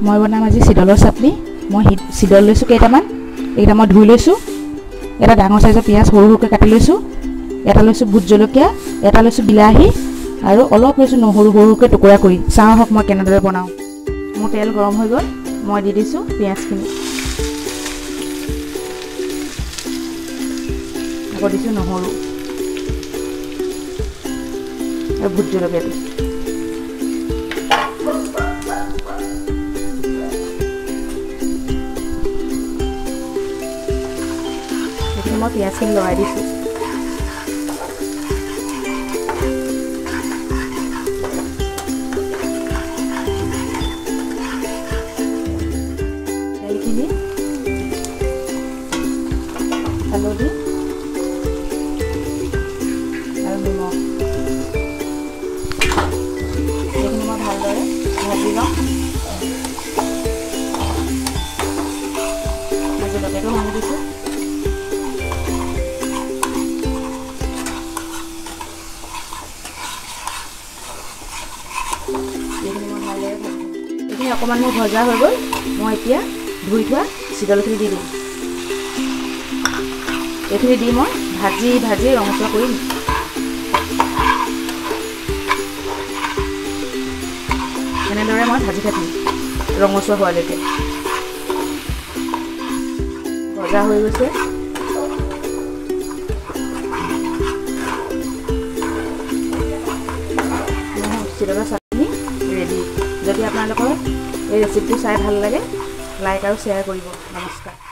মই বনাম আজি চিডলৰ চাটনি। মই চিডল লৈছোঁ কেইটামান, এইকেইটা মই ধুই লৈছোঁ। এটা ডাঙৰ চাইজৰ পিঁয়াজ সৰু সৰুকৈ কাটি লৈছোঁ। এটা লৈছোঁ ভোট জলকীয়া, এটা লৈছোঁ বিলাহী আৰু অলপ লৈছোঁ নহৰু সৰু সৰুকৈ টুকুৰা কৰি। চাওঁ হওক মই কেনেদৰে বনাওঁ। মোৰ তেল গৰম হৈ গ'ল, মই দি দিছোঁ পিঁয়াজখিনি। আকৌ দিছোঁ নহৰু আৰু ভোট জলকীয়াটো। মই পিঁয়াজখিনি লগাই দিছোঁ। তেলখিনি, হালধি আৰু নিমখ এইখিনি মই ভালদৰে ভাজি লওঁ। মই জলকীয়াটো ভাঙি দিছোঁ। এইখিনি অকণমান মোৰ ভজা হৈ গ'ল। মই এতিয়া ধুই থোৱা চিডলখিনি দি দিম। এইখিনি দি মই ভাজি ভাজি ৰঙচুৱা কৰিম। এনেদৰে মই ভাজি থাকিম ৰঙচুৱা হোৱালৈকে। ভজা হৈ গৈছে। চিডলৰ চাটনি ৰেডি। যদি আপোনালোকৰ এই ৰেচিপিটো চাই ভাল লাগে, লাইক আৰু শ্বেয়াৰ কৰিব। নমস্কাৰ।